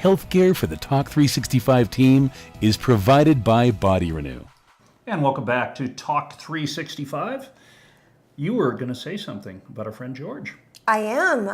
healthcare for the Talk 365 team is provided by Body Renew. And welcome back to Talk 365. You were going to say something about our friend George. I am.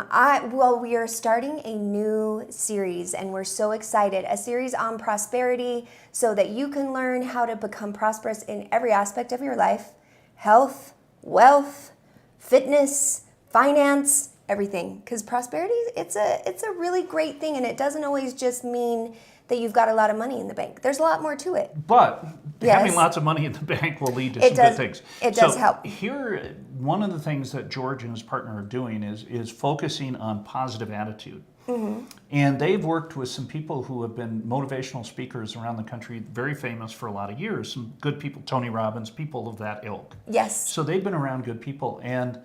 We are starting a new series and we're so excited. A series on prosperity so that you can learn how to become prosperous in every aspect of your life. Health, wealth, fitness, finance, everything. Because prosperity, it's a really great thing, and it doesn't always just mean that you've got a lot of money in the bank. There's a lot more to it. But having lots of money in the bank will lead to some good things. It does help. Here, one of the things that George and his partner are doing is focusing on positive attitude. Mm-hmm. And they've worked with some people who have been motivational speakers around the country, very famous for a lot of years. Some good people, Tony Robbins, people of that ilk. Yes. So they've been around good people. And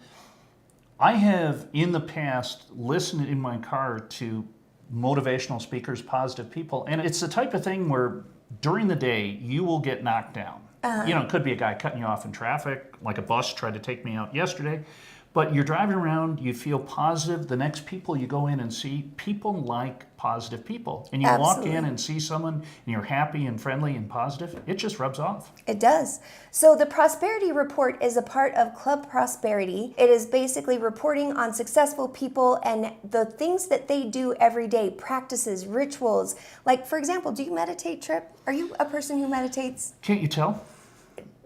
I have, in the past, listened in my car to motivational speakers, positive people. And it's the type of thing where during the day, you will get knocked down. You know, it could be a guy cutting you off in traffic, like a bus tried to take me out yesterday. But you're driving around, you feel positive. The next people you go in and see, people like positive people. And you walk in and see someone, and you're happy and friendly and positive, it just rubs off. It does. So the Prosperity Report is a part of Club Prosperity. It is basically reporting on successful people and the things that they do every day, practices, rituals. Like, for example, do you meditate, Trip? Are you a person who meditates? Can't you tell?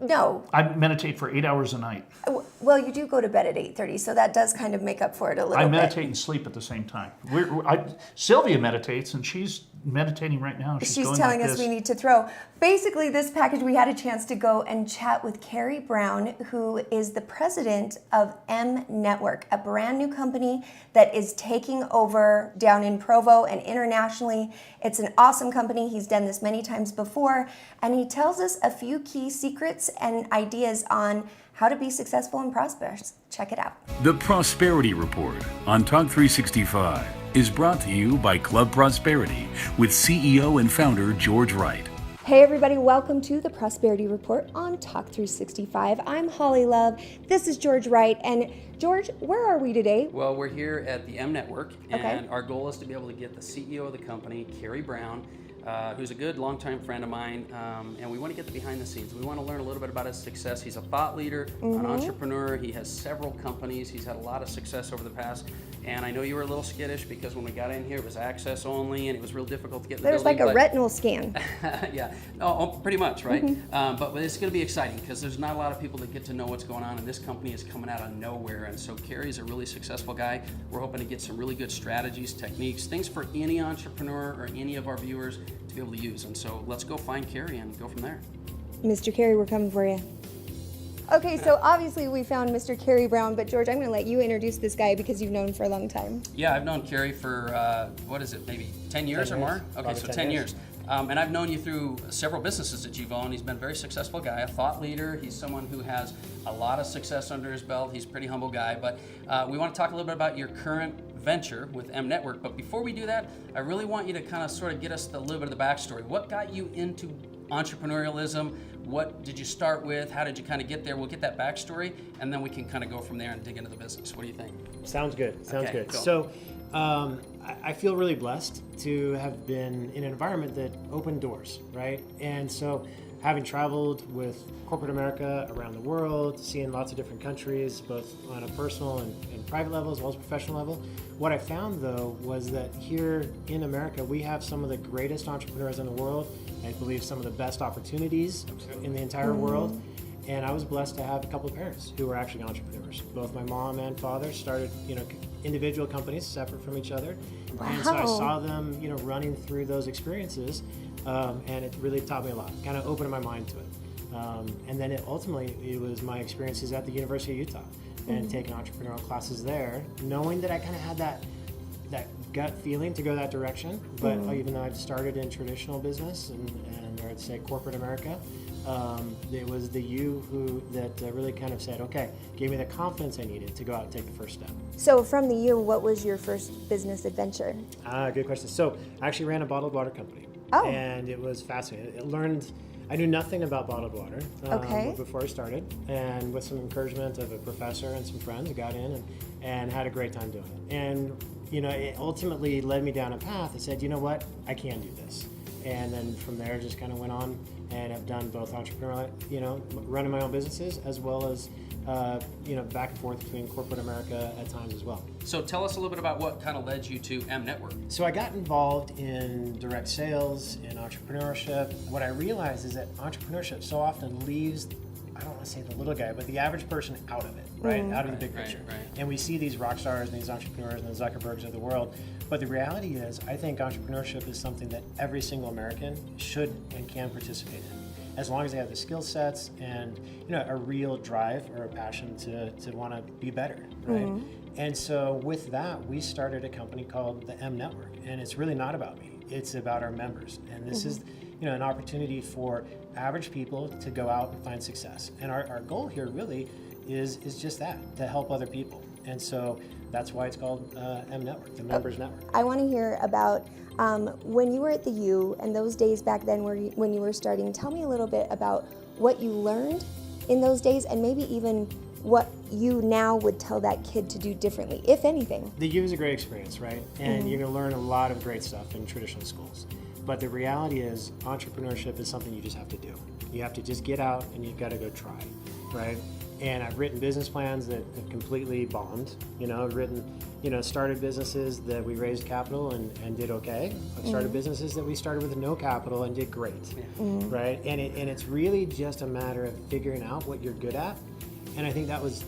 No. I meditate for 8 hours a night. Well, you do go to bed at 8:30, so that does kind of make up for it a little bit. I meditate and sleep at the same time. Sylvia meditates, and she's meditating right now. She's telling us we need to throw. Basically, this package, we had a chance to go and chat with Carrie Brown, who is the president of M Network, a brand new company that is taking over down in Provo and internationally. It's an awesome company. He's done this many times before, and he tells us a few key secrets and ideas on how to be successful and prosperous. Check it out. The Prosperity Report on Talk 365 is brought to you by Club Prosperity with CEO and founder George Wright. Hey everybody, welcome to the Prosperity Report on Talk 365. I'm Holly Love. This is George Wright. And George, where are we today? Well, we're here at the M Network, and our goal is to be able to get the CEO of the company, Carrie Brown, who's a good longtime friend of mine, and we want to get the behind the scenes. We want to learn a little bit about his success. He's a thought leader, an entrepreneur. He has several companies. He's had a lot of success over the past. And I know you were a little skittish because when we got in here, it was access only, and it was real difficult to get in the building. There's like a retinal scan. Yeah, pretty much, right? But it's going to be exciting because there's not a lot of people that get to know what's going on, and this company is coming out of nowhere. And so Carrie's a really successful guy. We're hoping to get some really good strategies, techniques, things for any entrepreneur or any of our viewers to be able to use. And so let's go find Carrie and go from there. Mr. Carrie, we're coming for you. Okay, so obviously we found Mr. Carrie Brown, but George, I'm going to let you introduce this guy because you've known him for a long time. Yeah, I've known Carrie for, maybe 10 years or more? Okay, so 10 years. And I've known you through several businesses that you've owned. He's been a very successful guy, a thought leader. He's someone who has a lot of success under his belt. He's a pretty humble guy. But we want to talk a little bit about your current venture with M Network. But before we do that, I really want you to kind of sort of get us a little bit of the backstory. What got you into entrepreneurialism? What did you start with? How did you kind of get there? We'll get that backstory, and then we can kind of go from there and dig into the business. What do you think? Sounds good. Sounds good. Cool. So I feel really blessed to have been in an environment that opened doors, right? And so having traveled with corporate America around the world, seeing lots of different countries, both on a personal and private level as well as professional level, what I found though was that here in America, we have some of the greatest entrepreneurs in the world. I believe some of the best opportunities in the entire world. And I was blessed to have a couple of parents who were actually entrepreneurs. Both my mom and father started, individual companies separate from each other. Wow. And so I saw them, running through those experiences, and it really taught me a lot, kind of opened my mind to it. And then it was my experiences at the University of Utah and taking entrepreneurial classes there, knowing that I kind of had that gut feeling to go that direction. But even though I'd started in traditional business and or I'd say corporate America, it was the you that really kind of said, okay, gave me the confidence I needed to go out and take the first step. So from the U, what was your first business adventure? Good question. So I actually ran a bottled water company. Oh. And it was fascinating. I knew nothing about bottled water before I started, and with some encouragement of a professor and some friends, got in and had a great time doing it. And it ultimately led me down a path that said, you know what, I can do this. And then from there, just kind of went on and have done both entrepreneurial, running my own businesses, as well as, back and forth between corporate America at times as well. So tell us a little bit about what kind of led you to M Network. So I got involved in direct sales, in entrepreneurship. What I realized is that entrepreneurship so often leaves, I don't want to say the little guy, but the average person out of it, right? Out of the big picture. Right. And we see these rock stars and these entrepreneurs and the Zuckerbergs of the world. But the reality is, I think entrepreneurship is something that every single American should and can participate in, as long as they have the skill sets and a real drive or a passion to want to be better, right? And so with that, we started a company called the M Network, and it's really not about me. It's about our members, and this is an opportunity for average people to go out and find success. And our goal here really is just that, to help other people. And so that's why it's called M Network, the Members Network. I want to hear about when you were at the U and those days back then when you were starting. Tell me a little bit about what you learned in those days, and maybe even what you now would tell that kid to do differently, if anything. The U is a great experience, right? And you're going to learn a lot of great stuff in traditional schools. But the reality is, entrepreneurship is something you just have to do. You have to just get out and you've got to go try, right? And I've written business plans that have completely bombed. I've written, started businesses that we raised capital and did okay. I've started businesses that we started with no capital and did great, right? And it's really just a matter of figuring out what you're good at. And I think that was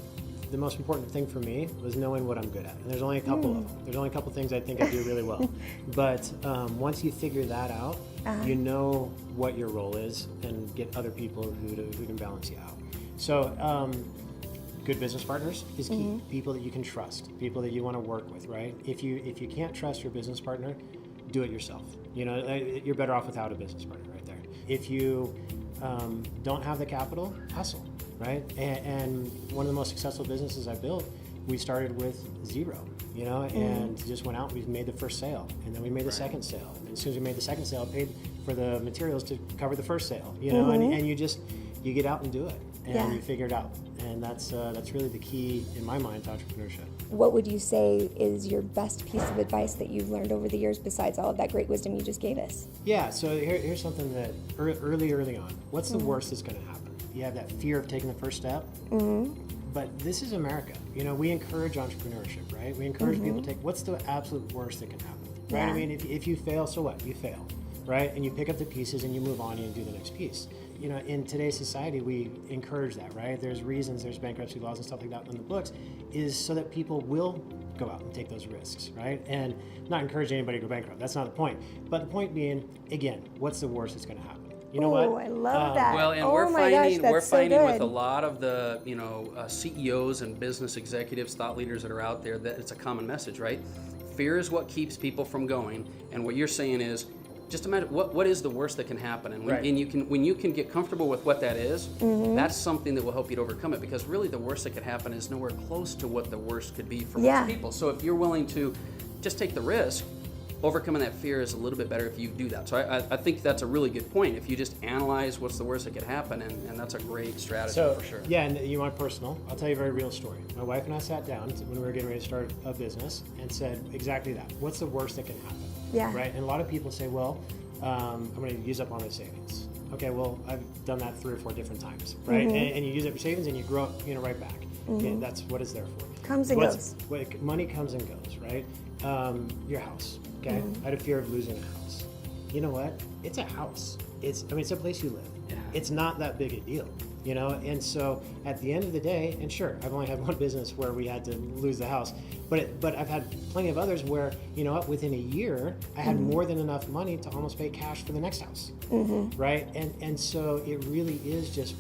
the most important thing for me, was knowing what I'm good at. And there's only a couple of them. There's only a couple things I think I do really well. But once you figure that out, you know what your role is and get other people who can balance you out. So good business partners is key. People that you can trust, people that you want to work with, right? If you can't trust your business partner, do it yourself. You're better off without a business partner right there. If you don't have the capital, hustle, right? And one of the most successful businesses I built, we started with zero, and just went out. We made the first sale, and then we made the second sale. And as soon as we made the second sale, paid for the materials to cover the first sale, and you get out and do it, and you figure it out. And that's really the key in my mind to entrepreneurship. What would you say is your best piece of advice that you've learned over the years, besides all of that great wisdom you just gave us? Yeah, so here's something that early on, what's the worst that's going to happen? You have that fear of taking the first step. But this is America. We encourage entrepreneurship, right? We encourage people to take, what's the absolute worst that can happen, right? I mean, if you fail, so what? You fail, right? And you pick up the pieces and you move on and do the next piece. In today's society, we encourage that, right? There's reasons, there's bankruptcy laws and stuff like that in the books, is so that people will go out and take those risks, right? And not encourage anybody to go bankrupt. That's not the point. But the point being, again, what's the worst that's going to happen? You know what? Oh, I love that. Well, and oh we're my gosh, finding that's so with good. a lot of the CEOs and business executives, thought leaders that are out there, that it's a common message, right? Fear is what keeps people from going, and what you're saying is, just imagine what is the worst that can happen, and when you can get comfortable with what that is, that's something that will help you to overcome it. Because really, the worst that could happen is nowhere close to what the worst could be for most people. So if you're willing to just take the risk, overcoming that fear is a little bit better if you do that. So I think that's a really good point. If you just analyze what's the worst that could happen, and that's a great strategy for sure. Yeah, and you want personal, I'll tell you a very real story. My wife and I sat down when we were getting ready to start a business and said exactly that. What's the worst that can happen? Yeah. Right? And a lot of people say, well, I'm going to use up all my savings. Okay, well, I've done that 3 or 4 different times, right? And you use up your savings and you grow up, right back. Yeah, that's what it's there for. Comes and goes. Money comes and goes, right? Your house, okay? I had a fear of losing a house. You know what? It's a house. It's a place you live. Yeah. It's not that big a deal, And so at the end of the day, and sure, I've only had one business where we had to lose the house, but I've had plenty of others where, within a year, I had more than enough money to almost pay cash for the next house, right? And so it really is just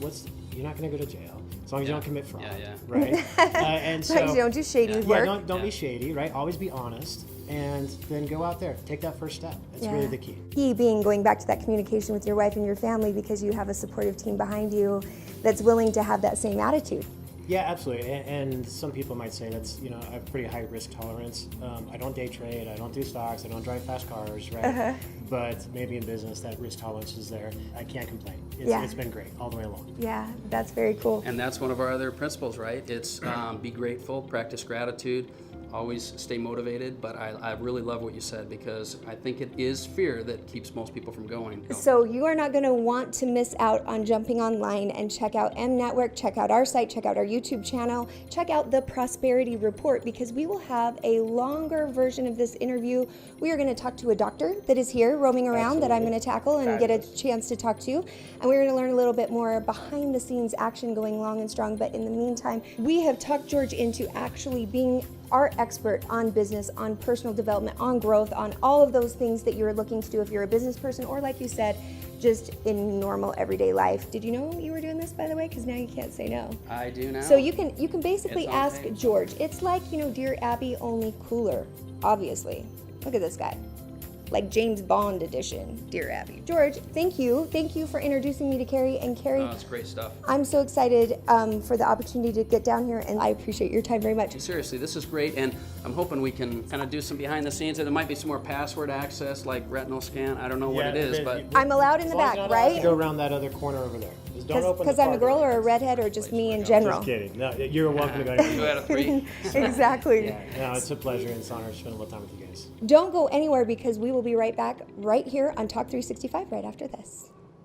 you're not going to go to jail. As long as you don't commit fraud, right? And so you don't do shady work. Don't be shady, right? Always be honest, and then go out there, take that first step. That's really the key. Key being going back to that communication with your wife and your family, because you have a supportive team behind you that's willing to have that same attitude. Yeah, absolutely. And some people might say that's, I have pretty high risk tolerance. I don't day trade, I don't do stocks, I don't drive fast cars, right? But maybe in business, that risk tolerance is there. I can't complain. It's been great all the way along. Yeah, that's very cool. And that's one of our other principles, right? It's be grateful, practice gratitude, always stay motivated, but I really love what you said, because I think it is fear that keeps most people from going. So you are not going to want to miss out on jumping online and check out M Network, check out our site, check out our YouTube channel, check out the Prosperity Report, because we will have a longer version of this interview. We are going to talk to a doctor that is here roaming around that I'm going to tackle and get a chance to talk to. And we're going to learn a little bit more behind the scenes action going long and strong. But in the meantime, we have talked George into actually being our expert on business, on personal development, on growth, on all of those things that you're looking to do if you're a business person, or like you said, just in normal everyday life. Did you know you were doing this, by the way? Because now you can't say no. I do now. So you can basically It's on ask tape. George. It's like, Dear Abby, only cooler, obviously. Look at this guy. Like James Bond edition, Dear Abby. George, thank you. Thank you for introducing me to Carrie. And Carrie, Oh, it's great stuff. I'm so excited for the opportunity to get down here, and I appreciate your time very much. Seriously, this is great, and I'm hoping we can kind of do some behind the scenes, and there might be some more password access, like retinal scan. I don't know what it is, but I'm allowed in the As long as back, you're not allowed to right? go around that other corner over there. Just don't open the Because I'm a car girl door. or a redhead or just me in general. Just kidding. No, you're welcome to go 2 anywhere. out of 3. Exactly. Yeah, no, it's a pleasure and it's an honor to spend a little time with you guys. Don't go anywhere, because we will be right back right here on Talk 365 right after this.